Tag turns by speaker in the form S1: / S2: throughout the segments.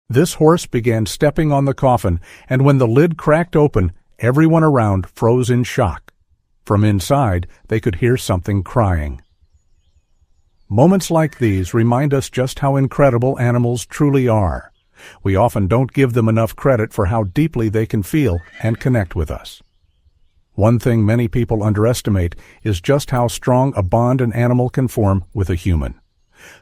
S1: This horse began stepping on the coffin, and when the lid cracked open, everyone around froze in shock. From inside, they could hear something crying. Moments like these remind us just how incredible animals truly are. We often don't give them enough credit for how deeply they can feel and connect with us. One thing many people underestimate is just how strong a bond an animal can form with a human.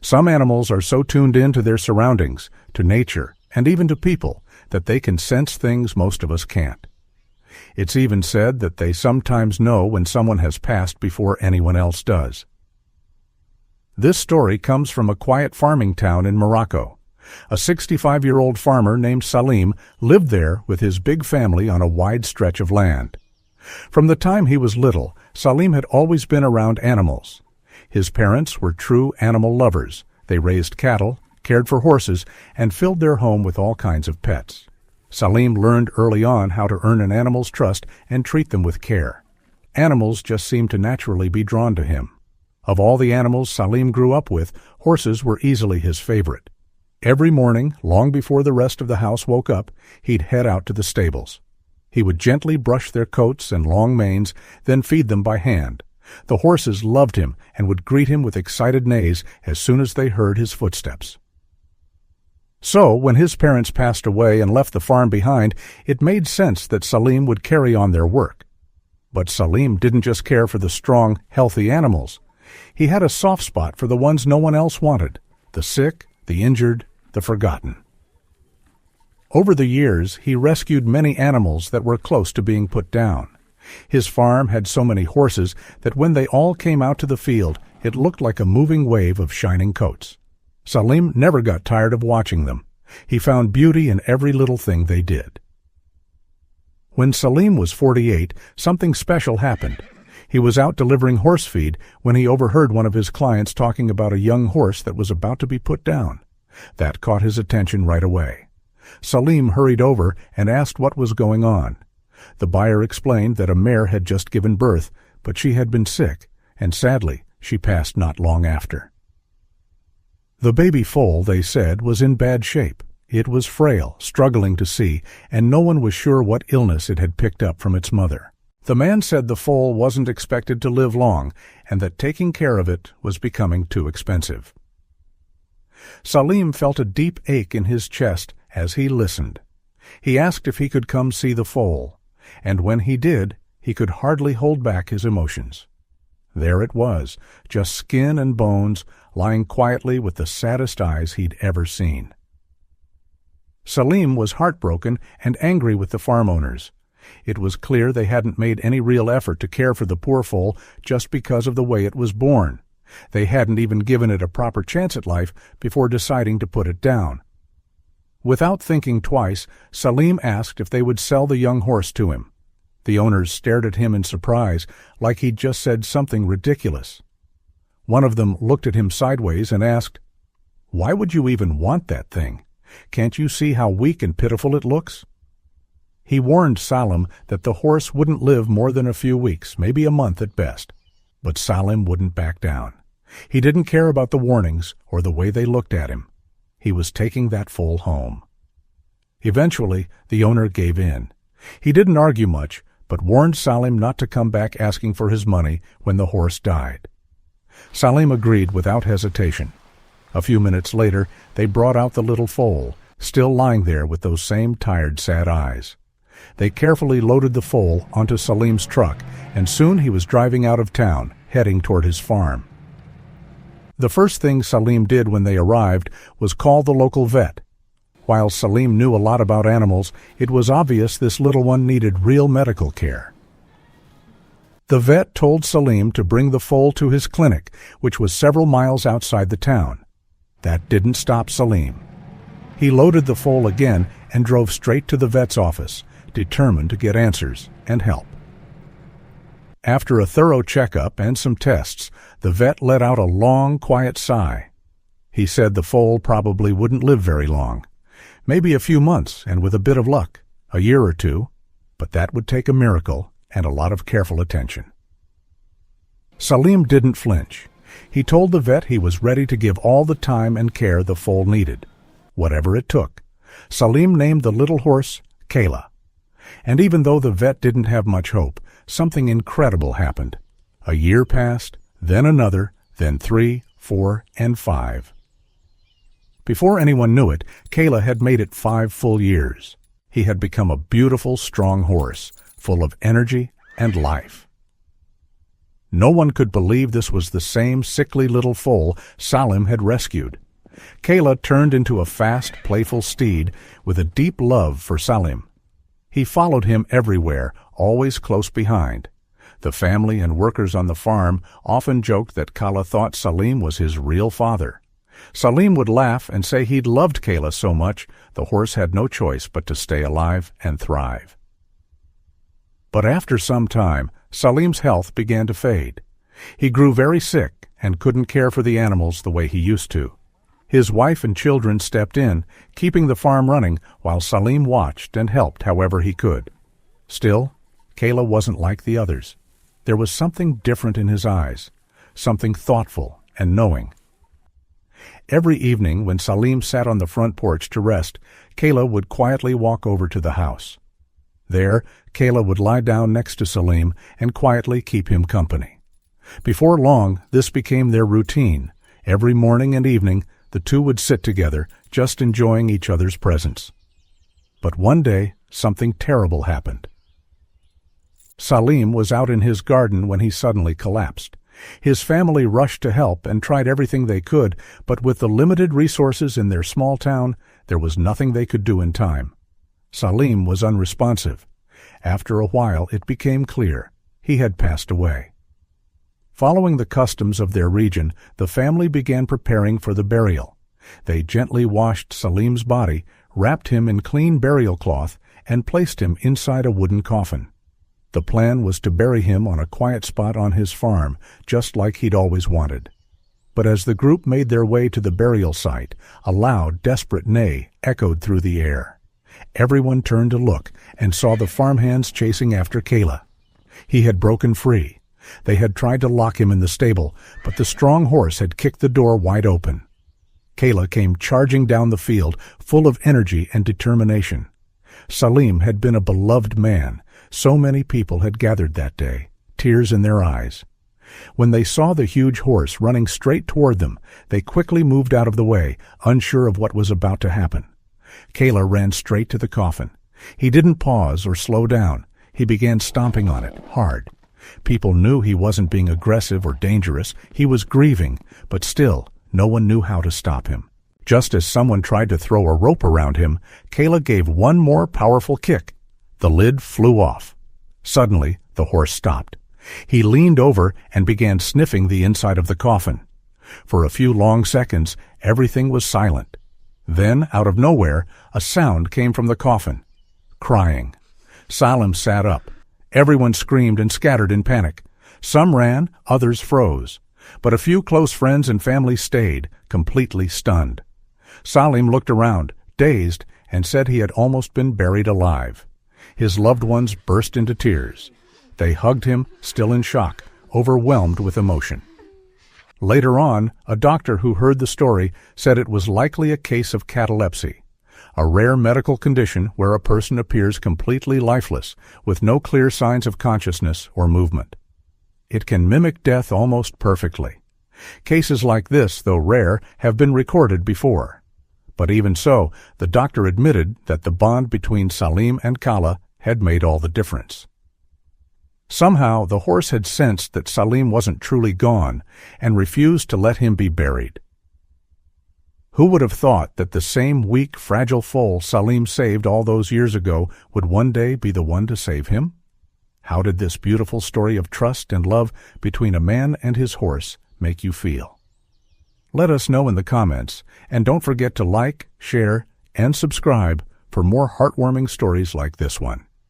S1: Some animals are so tuned in to their surroundings, to nature, and even to people, that they can sense things most of us can't. It's even said that they sometimes know when someone has passed before anyone else does. This story comes from a quiet farming town in Morocco. A 65-year-old farmer named Salim lived there with his big family on a wide stretch of land. From the time he was little, Salim had always been around animals. His parents were true animal lovers. They raised cattle, cared for horses, and filled their home with all kinds of pets. Salim learned early on how to earn an animal's trust and treat them with care. Animals just seemed to naturally be drawn to him. Of all the animals Salim grew up with, horses were easily his favorite. Every morning, long before the rest of the house woke up, he'd head out to the stables. He would gently brush their coats and long manes, then feed them by hand. The horses loved him and would greet him with excited neighs as soon as they heard his footsteps. So, when his parents passed away and left the farm behind, it made sense that Salim would carry on their work. But Salim didn't just care for the strong, healthy animals. He had a soft spot for the ones no one else wanted, the sick, the injured, the forgotten. Over the years, he rescued many animals that were close to being put down. His farm had so many horses that when they all came out to the field, it looked like a moving wave of shining coats. Salim never got tired of watching them. He found beauty in every little thing they did. When Salim was 48, something special happened. He was out delivering horse feed when he overheard one of his clients talking about a young horse that was about to be put down. That caught his attention right away. Salim hurried over and asked what was going on. The buyer explained that a mare had just given birth, but she had been sick, and sadly, she passed not long after. The baby foal, they said, was in bad shape. It was frail, struggling to see, and no one was sure what illness it had picked up from its mother. The man said the foal wasn't expected to live long, and that taking care of it was becoming too expensive. Salim felt a deep ache in his chest as he listened. He asked if he could come see the foal, and when he did, he could hardly hold back his emotions. There it was, just skin and bones, lying quietly with the saddest eyes he'd ever seen. Salim was heartbroken and angry with the farm owners. It was clear they hadn't made any real effort to care for the poor foal just because of the way it was born. They hadn't even given it a proper chance at life before deciding to put it down. Without thinking twice, Salim asked if they would sell the young horse to him. The owners stared at him in surprise, like he'd just said something ridiculous. One of them looked at him sideways and asked, "Why would you even want that thing? Can't you see how weak and pitiful it looks?" He warned Salim that the horse wouldn't live more than a few weeks, maybe a month at best. But Salim wouldn't back down. He didn't care about the warnings or the way they looked at him. He was taking that foal home. Eventually, the owner gave in. He didn't argue much, but warned Salim not to come back asking for his money when the horse died. Salim agreed without hesitation. A few minutes later, they brought out the little foal, still lying there with those same tired, sad eyes. They carefully loaded the foal onto Salim's truck, and soon he was driving out of town, heading toward his farm. The first thing Salim did when they arrived was call the local vet. While Salim knew a lot about animals, it was obvious this little one needed real medical care. The vet told Salim to bring the foal to his clinic, which was several miles outside the town. That didn't stop Salim. He loaded the foal again and drove straight to the vet's office, determined to get answers and help. After a thorough checkup and some tests, the vet let out a long, quiet sigh. He said the foal probably wouldn't live very long. Maybe a few months, and with a bit of luck, a year or two, but that would take a miracle and a lot of careful attention. Salim didn't flinch. He told the vet he was ready to give all the time and care the foal needed, whatever it took. Salim named the little horse Kayla. And even though the vet didn't have much hope, something incredible happened. A year passed, then another, then 3, 4, and 5. Before anyone knew it, Kayla had made it 5 full years. He had become a beautiful, strong horse, full of energy and life. No one could believe this was the same sickly little foal Salim had rescued. Kayla turned into a fast, playful steed with a deep love for Salim. He followed him everywhere, always close behind. The family and workers on the farm often joked that Kayla thought Salim was his real father. Salim would laugh and say he'd loved Kayla so much the horse had no choice but to stay alive and thrive. But after some time, Salim's health began to fade. He grew very sick and couldn't care for the animals the way he used to. His wife and children stepped in, keeping the farm running while Salim watched and helped however he could. Still, Kayla wasn't like the others. There was something different in his eyes, something thoughtful and knowing. Every evening when Salim sat on the front porch to rest, Kayla would quietly walk over to the house. There, Kayla would lie down next to Salim and quietly keep him company. Before long, this became their routine. Every morning and evening, the two would sit together, just enjoying each other's presence. But one day, something terrible happened. Salim was out in his garden when he suddenly collapsed. His family rushed to help and tried everything they could, but with the limited resources in their small town, there was nothing they could do in time. Salim was unresponsive. After a while, it became clear he had passed away. Following the customs of their region, the family began preparing for the burial. They gently washed Salim's body, wrapped him in clean burial cloth, and placed him inside a wooden coffin. The plan was to bury him on a quiet spot on his farm, just like he'd always wanted. But as the group made their way to the burial site, a loud, desperate neigh echoed through the air. Everyone turned to look and saw the farmhands chasing after Kayla. He had broken free. They had tried to lock him in the stable, but the strong horse had kicked the door wide open. Kayla came charging down the field, full of energy and determination. Salim had been a beloved man. So many people had gathered that day, tears in their eyes. When they saw the huge horse running straight toward them, they quickly moved out of the way, unsure of what was about to happen. Kayla ran straight to the coffin. He didn't pause or slow down. He began stomping on it, hard. People knew he wasn't being aggressive or dangerous. He was grieving, but still, no one knew how to stop him. Just as someone tried to throw a rope around him, Kayla gave one more powerful kick. The lid flew off. Suddenly, the horse stopped. He leaned over and began sniffing the inside of the coffin. For a few long seconds, everything was silent. Then, out of nowhere, a sound came from the coffin. Crying. Salim sat up. Everyone screamed and scattered in panic. Some ran, others froze. But a few close friends and family stayed, completely stunned. Salim looked around, dazed, and said he had almost been buried alive. His loved ones burst into tears. They hugged him, still in shock, overwhelmed with emotion. Later on, a doctor who heard the story said it was likely a case of catalepsy, a rare medical condition where a person appears completely lifeless, with no clear signs of consciousness or movement. It can mimic death almost perfectly. Cases like this, though rare, have been recorded before. But even so, the doctor admitted that the bond between Salim and Kayla had made all the difference. Somehow, the horse had sensed that Salim wasn't truly gone and refused to let him be buried. Who would have thought that the same weak, fragile foal Salim saved all those years ago would one day be the one to save him? How did this beautiful story of trust and love between a man and his horse make you feel? Let us know in the comments, and don't forget to like, share, and subscribe for more heartwarming stories like this one.